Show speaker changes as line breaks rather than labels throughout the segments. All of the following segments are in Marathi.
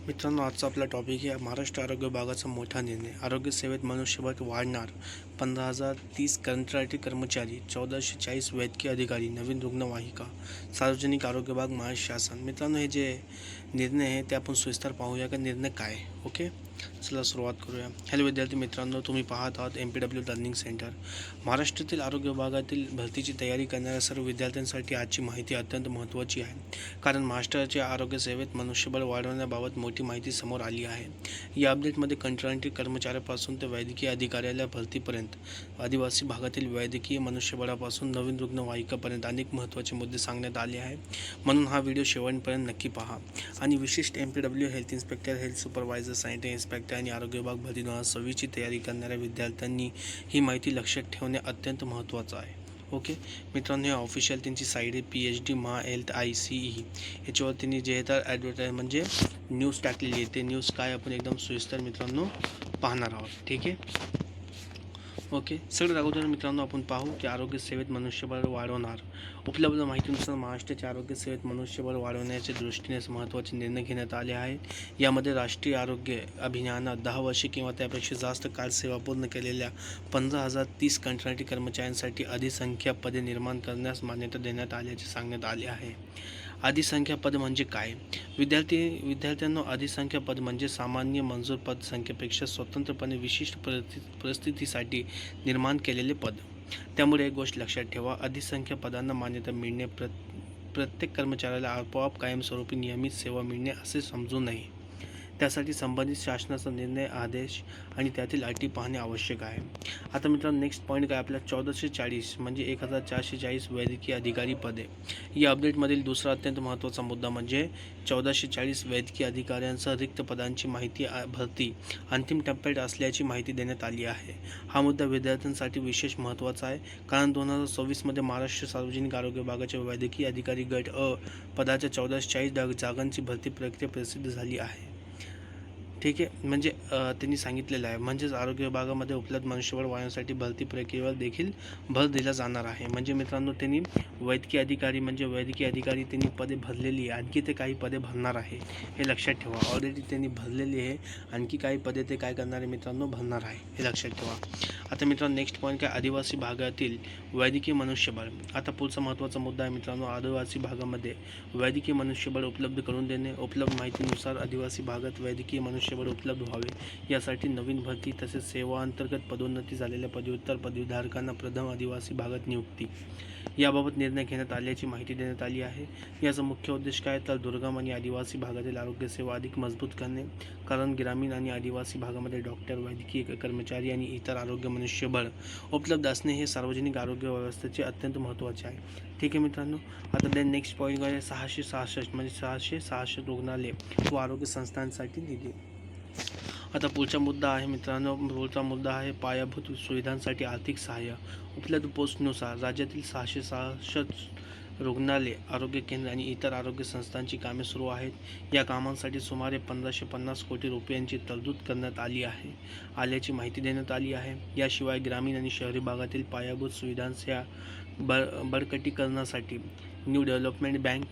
मित्रांनो, आजचा आपला टॉपिक आहे महाराष्ट्र आरोग्य विभागाचा मोठा निर्णय. आरोग्य सेवेत मनुष्यबळ वाढणार. 15,030 कंत्राटी कर्मचारी, 1440 वैद्यकीय अधिकारी, नवीन रुग्णवाहिका. सार्वजनिक आरोग्य विभाग, महाराष्ट्र शासन. मित्रांनो, हे जे निर्णय आहे ते आपण सविस्तर पाहूया का निर्णय काय. ओके, चला सुरुवात करूया. हॅलो विद्यार्थी मित्रांनो, तुम्ही पाहत आहात MPW लर्निंग सेंटर. महाराष्ट्रातील आरोग्य विभागातील भरतीची तयारी करणाऱ्या सर्व विद्यार्थ्यांसाठी आजची माहिती अत्यंत महत्त्वाची आहे, कारण महाराष्ट्राच्या आरोग्य सेवेत मनुष्यबळ वाढवण्याबाबत मोठी माहिती समोर आली आहे. या अपडेटमध्ये कंत्राटी कर्मचाऱ्यापासून ते वैद्यकीय अधिकाऱ्याला भरतीपर्यंत, आदिवासी भागातील वैद्यकीय मनुष्यबळापासून नवीन रुग्णवाहिकापर्यंत अनेक महत्त्वाचे मुद्दे सांगण्यात आले आहे. म्हणून हा व्हिडिओ शेवटपर्यंत नक्की पहा. आणि विशिष्ट MPW health inspector, health supervisor, sanitary inspector आणि आरोग्य विभाग भरती 2026ची तयारी करणाऱ्या विद्यार्थ्यांनी ही माहिती लक्षात ठेवणे अत्यंत महत्त्वाचं आहे. ओके मित्रांनो, हे ऑफिशियल त्यांची साईड आहे PhD महा हेल्थ ICE. याच्यावर त्यांनी जे तर ॲडव्हर्टाईज म्हणजे न्यूज टाकलेली आहे. ते न्यूज काय आपण एकदम सविस्तर मित्रांनो पाहणार आहोत. ठीक आहे. ओके, सगळ्यात अगोदर मित्रांनो आपण पाहू की आरोग्य सेवेत मनुष्यबळ वाढवणार. उपलब्ध माहितीनुसार महाराष्ट्राच्या आरोग्य सेवेत मनुष्यबळ वाढवण्याच्या दृष्टीने महत्त्वाचे निर्णय घेण्यात आले आहेत. यामध्ये राष्ट्रीय आरोग्य अभियानात 10 वर्षे किंवा त्यापेक्षा जास्त काळ सेवा पूर्ण केलेल्या 15,030 कंत्राटी कर्मचाऱ्यांसाठी अधिसंख्या पदे निर्माण करण्यास मान्यता देण्यात आल्याचे सांगण्यात आले आहे. अधिसंख्या पद म्हणजे काय? विद्यार्थ्यांना अधिसंख्या पद म्हणजे सामान्य मंजूर पद संख्येपेक्षा स्वतंत्रपणे विशिष्ट परिस्थितीसाठी निर्माण केलेले पद. त्यामुळे एक गोष्ट लक्षात ठेवा, अधिसंख्या पदांना मान्यता मिळणे प्रत्येक कर्मचाऱ्याला आपोआप कायमस्वरूपी नियमित सेवा मिळणे असे समजू नये. त्यासाठी संबंधित शासनाचा निर्णय, आदेश आणि त्यातील अटी पाहणे आवश्यक आहे. आता मित्रांनो, नेक्स्ट पॉईंट काय आपला 1440 म्हणजे 1440 वैद्यकीय अधिकारी पदे. या अपडेटमधील दुसरा अत्यंत महत्त्वाचा मुद्दा म्हणजे 1440 वैद्यकीय अधिकाऱ्यांसह रिक्त पदांची माहिती भरती अंतिम टप्प्यात असल्याची माहिती देण्यात आली आहे. हा मुद्दा विद्यार्थ्यांसाठी विशेष महत्त्वाचा आहे, कारण 2026मध्ये महाराष्ट्र सार्वजनिक आरोग्य विभागाच्या वैद्यकीय अधिकारी गट अ पदाच्या 1440 जागांची भरती प्रक्रिया प्रसिद्ध झाली आहे. ठीक आहे, म्हणजे त्यांनी सांगितलेलं आहे. म्हणजेच आरोग्य विभागामध्ये उपलब्ध मनुष्यबळ वाढवण्यासाठी भरती प्रक्रियेवर देखील भर दिला जाणार आहे. म्हणजे मित्रांनो, त्यांनी वैद्यकीय अधिकारी त्यांनी पदे भरलेली आहे, आणखी ते काही पदे भरणार आहे. हे लक्षात ठेवा. ऑलरेडी त्यांनी भरलेली आहे, आणखी काही पदे ते काय करणार आहे मित्रांनो, भरणार आहे. हे लक्षात ठेवा. आता मित्रांनो, नेक्स्ट पॉईंट काय, आदिवासी भागातील वैद्यकीय मनुष्यबळ. आता पुढचा महत्त्वाचा मुद्दा आहे मित्रांनो, आदिवासी भागामध्ये वैद्यकीय मनुष्यबळ उपलब्ध करून देणे. उपलब्ध माहितीनुसार आदिवासी भागात वैद्यकीय मनुष्यबळ उपलब्ध व्हावे यासाठी नवीन भरती तसेच सेवा अंतर्गत पदोन्नती झालेल्या पदव्युत्तर पदवीधारकांना प्रथम आदिवासी भागात नियुक्ती याबाबत निर्णय घेण्यात आल्याची माहिती देण्यात आली आहे. याचा मुख्य उद्देश काय, तर दुर्गम आणि आदिवासी भागातील आरोग्य सेवा अधिक मजबूत करणे, कारण ग्रामीण आणि आदिवासी भागामध्ये डॉक्टर, वैद्यकीय कर्मचारी आणि इतर आरोग्य मनुष्यबळ उपलब्ध असणे हे सार्वजनिक आरोग्य व्यवस्थेचे अत्यंत महत्त्वाचे आहे. ठीक आहे मित्रांनो. आता नेक्स्ट पॉईंट आहे 666 म्हणजे 666 रुग्णालय व आरोग्य संस्थांसाठी निधी. आता पुढचा मुद्दा आहे पायाभूत सुविधांसाठी आर्थिक सहाय्य. उपलब्ध पोस्टनुसार राज्यातील 666 रुग्णालय, आरोग्य केंद्र आणि इतर आरोग्य संस्थांची कामे सुरू आहेत. या कामांसाठी सुमारे 1550 कोटी रुपयांची तरतूद करण्यात आल्याची माहिती देण्यात आली आहे. याशिवाय ग्रामीण आणि शहरी भागातील पायाभूत सुविधांच्या बळकटीकरणासाठी new development bank,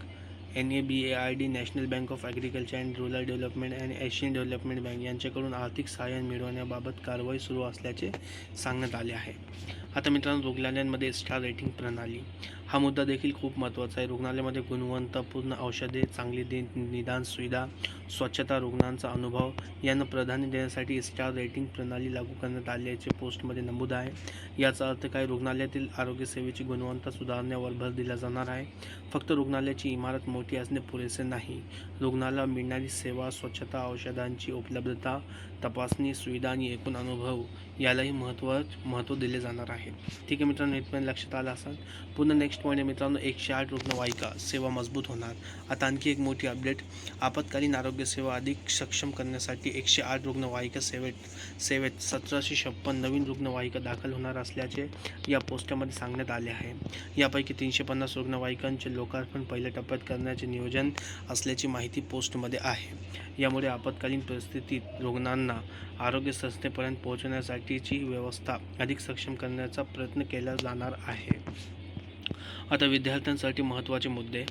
NABARD, national bank of agriculture and rural development आणि एशियन डेव्हलपमेंट बँक यांच्याकडून आर्थिक सहाय्य मिळवण्याबाबत कारवाई सुरू असल्याचे सांगण्यात आले आहे. आता मित्रांनो, रुग्णालयांमध्ये स्टार रेटिंग प्रणाली. हा मुद्दा देखील खूप महत्त्वाचा आहे. रुग्णालयामध्ये गुणवत्तापूर्ण औषधे, चांगली निदान सुविधा, स्वच्छता, रुग्णांचा अनुभव यांना प्राधान्य देण्यासाठी स्टार रेटिंग प्रणाली लागू करण्यात आल्याचे पोस्टमध्ये नमूद आहे. याचा अर्थ काय, रुग्णालयातील आरोग्य सेवेची गुणवत्ता सुधारण्यावर भर दिला जाणार आहे. फक्त रुग्णालयाची इमारत मोठी असणे पुरेसे नाही, रुग्णाला मिळणारी सेवा, स्वच्छता, औषधांची उपलब्धता, तपासणी सुविधा आणि एकूण अनुभव यालाही महत्त्व दिले जाणार आहे. ठीक आहे मित्रांनो, इथपर्यंत लक्षात आलं असेल. पुन्हा नेक्स्ट पॉईंट आहे मित्रांनो, 108 रुग्णवाहिका सेवा मजबूत होणार. आता आणखी एक मोठी अपडेट, आपत्कालीन आरोग्य सेवा अधिक सक्षम करण्यासाठी 108 रुग्णवाहिका सेवेत 1756 नवीन रुग्णवाहिका दाखल होणार असल्याचे या पोस्टमध्ये सांगण्यात आले आहे. यापैकी 350 रुग्णवाहिकांचे लोकार्पण पहिल्या टप्प्यात करण्याचे नियोजन असल्याची माहिती पोस्टमध्ये आहे. यामुळे आपत्कालीन परिस्थितीत रुग्णांना आरोग्य संस्थेपर्यंत पोहोचण्यासाठीची व्यवस्था अधिक सक्षम करण्याचा प्रयत्न केला जाणार आहे. आता विद्यार्थ्यांसाठी महत्त्वाचे मुद्दे.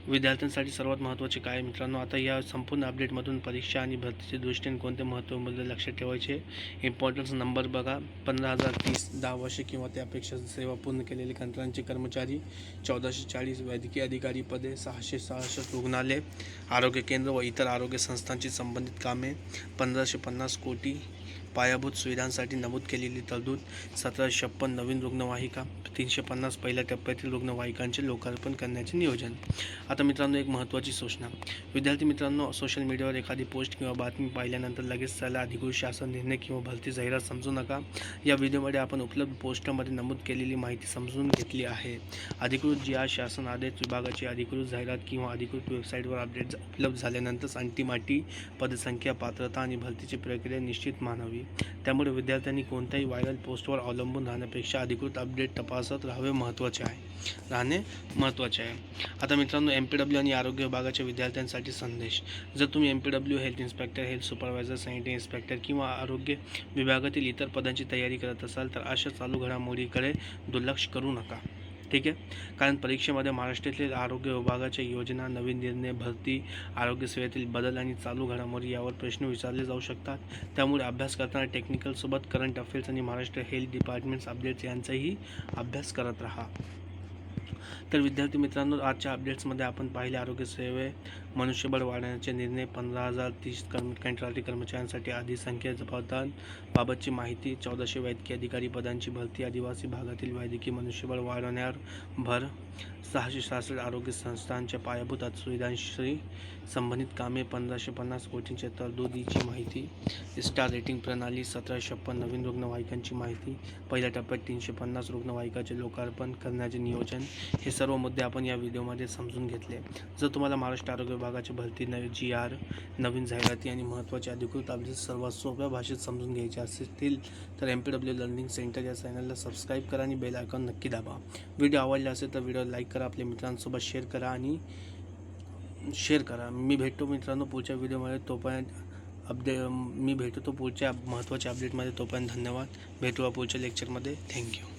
विद्यार्थ्यांसाठी सर्वात महत्त्वाचे काय मित्रांनो, आता या संपूर्ण अपडेटमधून परीक्षा आणि भरतीच्या दृष्टीने कोणते महत्त्वाबद्दल लक्षात ठेवायचे. इम्पॉर्टन्स नंबर बघा, 15,030 10 वर्षे किंवा त्यापेक्षा सेवा पूर्ण केलेले कंत्राटचे कर्मचारी, 1440 वैद्यकीय अधिकारी पदे, 666 रुग्णालय, आरोग्य केंद्र व इतर आरोग्य संस्थांची संबंधित कामे, 1550 कोटी पायाभूत सुविधांसाठी नमूद केलेली तरतूद, 1756 नवीन रुग्णवाहिका, 350 पहिल्या टप्प्यातील रुग्णवाहिकांचे लोकार्पण करण्याचे नियोजन. आता मित्रांनो, एक महत्त्वाची सूचना. विद्यार्थी मित्रांनो, सोशल मीडियावर एखादी पोस्ट किंवा बातमी पाहिल्यानंतर लगेच त्याला अधिकृत शासन निर्णय किंवा भरती जाहिरात समजू नका. या व्हिडिओमध्ये आपण उपलब्ध पोस्टमध्ये नमूद केलेली माहिती समजून घेतली आहे. अधिकृत जी शासन आदेश विभागाची अधिकृत जाहिरात किंवा अधिकृत वेबसाईटवर अपडेट उपलब्ध झाल्यानंतरच अंतिम अटी, पदसंख्या, पात्रता आणि भरतीची प्रक्रिया निश्चित मानावी. त्यामुळे विद्यार्थ्यांनी कोणत्याही व्हायरल पोस्टवर अवलंबून राहण्यापेक्षा अधिकृत अपडेट तपासत राहणे महत्त्वाचे आहे. आता मित्रांनो, MPW आणि आरोग्य विभागाच्या विद्यार्थ्यांसाठी संदेश. जर तुम्ही MPW, health inspector, health supervisor, sanitary inspector किंवा आरोग्य विभागातील इतर पदांची तयारी करत असाल तर अशा चालू घडामोडीकडे दुर्लक्ष करू नका. ठीक आहे, कारण परीक्षेमध्ये महाराष्ट्रातील आरोग्य विभागाच्या योजना, नवीन निर्णय, भरती, आरोग्य सेवेतील बदल आणि चालू घडामोडी यावर प्रश्न विचारले जाऊ शकतात. त्यामुळे अभ्यास करताना टेक्निकलसोबत करंट अफेअर्स आणि महाराष्ट्र हेल्थ डिपार्टमेंट्स अपडेट्स यांचाही अभ्यास करत राहा. तर विद्यार्थी मित्रांनो, आजच्या अपडेट्समध्ये आपण पाहिले आरोग्य सेवे मनुष्यबळ वाढवण्याचे निर्णय, 15,030 कंत्राटी कर्मचाऱ्यांसाठी अधिसंख्या बाबतची माहिती, 1400 वैद्यकीय अधिकारी पदांची भरती, आदिवासी भागातील वैद्यकीय मनुष्यबळ वाढवण्यावर भर, 666 आरोग्य संस्थांच्या पायाभूत सुविधांशी संबंधित कामे, 1550 कोटींच्या तरतुदीची माहिती, स्टार रेटिंग प्रणाली, 1756 नवीन रुग्णवाहिकांची माहिती, पहिल्या टप्प्यात 350 रुग्णवाहिकाचे लोकार्पण करण्याचे नियोजन, हे सर्व मुद्दे आपण या व्हिडिओमध्ये समजून घेतले. जर तुम्हाला महाराष्ट्र आरोग्य विभागाची भरती, GR, नवीन जाहिराती आणि महत्त्वाचे अधिकृत अपडेट सर्वात सोप्या भाषेत समजून घ्यायचे असतील तर MPW लर्निंग सेंटर या चॅनलला सबस्क्राईब करा आणि बेल आयकॉन नक्की दाबा. व्हिडिओ आवडला असेल तर व्हिडिओ लाईक करा, आपल्या मित्रांसोबत शेअर करा. मी भेटतो मित्रांनो पुढच्या व्हिडिओमध्ये. तोपर्यंत पुढच्या महत्त्वाच्या अपडेटमध्ये. तोपर्यंत धन्यवाद. भेटूया पुढच्या लेक्चरमध्ये. थँक्यू.